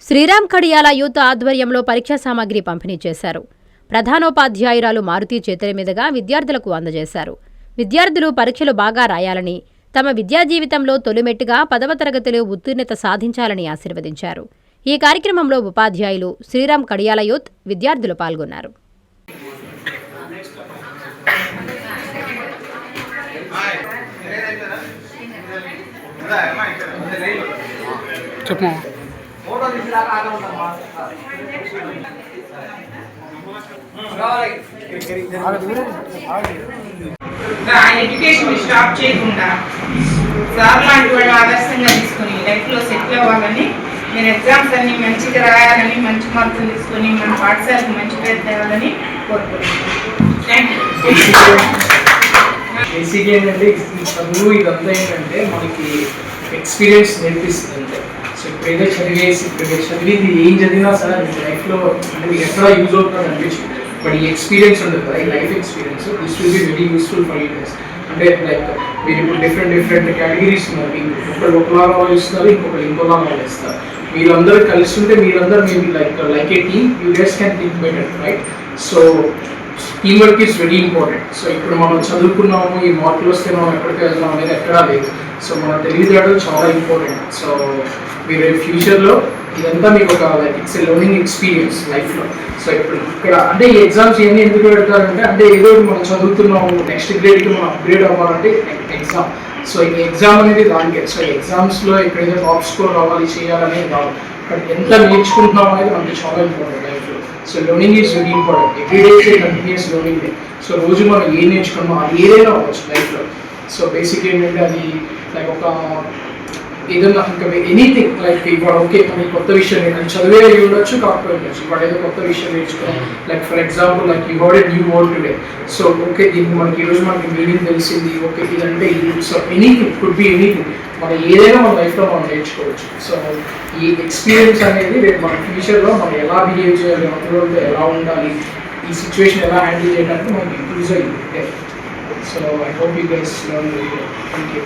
శ్రీరామ్ కడియాల youth ఆధ్వర్యంలో పరీక్షా సామాగ్రి పంపిణీ చేశారు. ప్రధానోపాధ్యాయురాలు మారుతి చేతుల మీదుగా విద్యార్థులకు అందజేశారు. విద్యార్థులు పరీక్షలు బాగా రాయాలని, తమ విద్యా జీవితంలో తొలిమెట్టుగా 10వ తరగతిలో ఉత్తీర్ణత సాధించాలని ఆశీర్వదించారు. ఈ కార్యక్రమంలో ఉపాధ్యాయులు, శ్రీరామ్ కడియాల యూత్ విద్యార్థులు పాల్గొన్నారు. ఎడ్యుకేషన్ స్టాప్ చేయకుండా సార్ లాంటి వాళ్ళు ఆదర్శంగా తీసుకుని లైఫ్లో సెటిల్ అవ్వాలని, నేను ఎగ్జామ్స్ అన్ని మంచిగా రాయాలని, మంచి మార్కులు తీసుకొని మన పాఠశాలకు మంచి పేరు తేవాలని కోరుకుంటున్నాను. Thank you. బేసిక్గా ఏంటంటే ఈ చదువు ఇదంతా ఏంటంటే మనకి ఎక్స్పీరియన్స్ నేర్పిస్తుంది అంతే. సో ఇప్పుడైతే చదివింది ఏం చదివినా సరే మీ లైఫ్లో అంటే మీకు ఎక్కడ యూజ్ అవుతుందని అనిపించింది. బట్ ఈ ఎక్స్పీరియన్స్ ఉంటుంది కదా, ఈ life experience this will be very useful for you guys. అంటే లైక్ మీరు ఇప్పుడు డిఫరెంట్ కేటగిరీస్ ఉన్నారు. ఒకళ్ళు ఒకలాగా ఆలోచిస్తారు, ఇంకోలాగా ఆలోచిస్తారు. మీరందరూ కలిసి ఉంటే మీరందరూ maybe like A team you guys can think better, right? So team work is very important. So ఇప్పుడు మనం చదువుకున్నాము, ఈ మార్కులు వస్తే మనం ఎక్కడికి వెళ్దాం అనేది ఎక్కడా లేదు. సో మన తెలివితేటలు చాలా ఇంపార్టెంట్. సో మీరు ఫ్యూచర్లో ఇదంతా మీకు ఒక ఇట్స్ ఎ లెర్నింగ్ ఎక్స్పీరియన్స్ లైఫ్లో. సో ఇప్పుడు ఇక్కడ అంటే ఈ ఎగ్జామ్స్ ఇవన్నీ ఎందుకు పెడతారంటే అంటే ఏదో మనం చదువుతున్నాము, నెక్స్ట్ గ్రేడ్కి మనం అప్గ్రేడ్ అవ్వాలంటే ఎగ్జామ్. సో ఈ ఎగ్జామ్ అనేది దానికే. సో ఎగ్జామ్స్లో ఎక్కడైతే టాప్ స్కోర్ రావాలి చేయాలనేది కాదు, ఇక్కడ ఎంత నేర్చుకుంటున్నాం అనేది మనకి చాలా ఇంపార్టెంట్ లైఫ్లో. So learning is very important. Every day is a continuous learning day. So రోజు మనం ఏం నేర్చుకున్నామో అది ఏదైనా అవ్వచ్చు లైఫ్లో. సో బేసిక్ ఏంటంటే అది లైక్ ఒక ఏదన్నా ఇంకా ఎనీథింగ్ లైక్ ఇవాళ ఓకే మనకి కొత్త విషయం నేను చదివే ఉండొచ్చు, కాకపోవచ్చు ఇవాళ ఏదో కొత్త విషయం నేర్చుకోవాలి. Like for example like you heard a new word today. So okay దీనికి మనకి ఈరోజు మనకి మీనింగ్ తెలిసింది, ఓకే ఇదంటే ఇది. So anything could be anything, మనం ఏదైనా మన లైఫ్లో మనం నేర్చుకోవచ్చు. సో ఈ ఎక్స్పీరియన్స్ అనేది రేపు మన ఫ్యూచర్లో మనం ఎలా బిహేవ్ చేయాలి, అవతలతో ఎలా ఉండాలి, ఈ సిచ్యువేషన్ ఎలా హ్యాండిల్ చేయడానికి మనకి యూజ్ అయ్యింది. So I hope you guys learn very well. Thank you.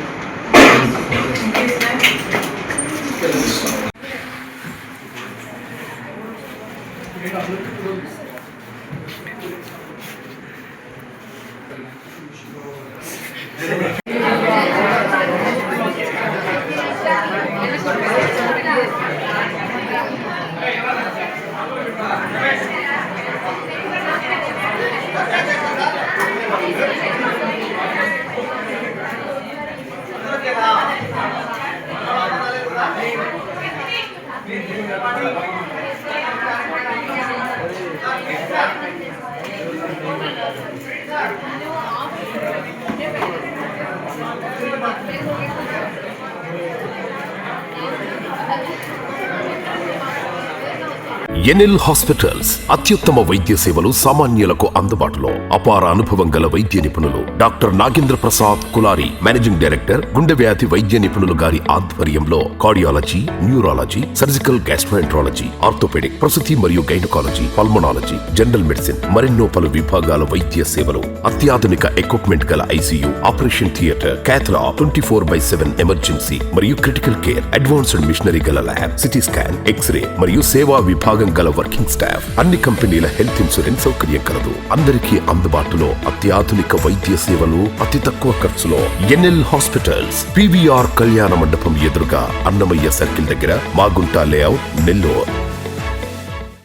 NL hospitals అత్యుత్తమ వైద్య సేవలు సామాన్యులకు అందుబాటులో. అపార అనుభవం గల వైద్య నిపుణులు doctor Nagendra Prasad Kulari, managing director, గుండె వ్యాధి వైద్య నిపుణులు గారి ఆధ్వర్యంలో cardiology, neurology, surgical gastroenterology, orthopaedic, ప్రసూతి మరియు గైనకాలజీ, పల్మనాలజీ, జనరల్ మెడిసిన్ మరెన్నో పలు విభాగాల వైద్య సేవలు. అత్యాధునిక ఎక్విప్మెంట్ గల ఐసీయూ, ఆపరేషన్ థియేటర్, క్యాథ్లా, 24/7 ఎమర్జెన్సీ మరియు క్రిటికల్ కేర్, అడ్వాన్స్డ్ మిషనరీ గల ల్యాబ్, సిటీ స్కాన్, ఎక్స్రే మరియు సేవా విభాగం గల వర్కింగ్ స్టాఫ్. అన్ని కంపెనీల హెల్త్ ఇన్సూరెన్స్ సౌకర్యం కలదు. అందరికీ అందుబాటులో అత్యాధునిక వైద్య సేవలు అతి తక్కువ ఖర్చులో. ఎన్ఎల్ హాస్పిటల్స్, PVR కళ్యాణ మండపం ఎదురుగా, అన్నమయ్య సర్కిల్ దగ్గర, మాగుంట లేఅవుట్, నెల్లూరు.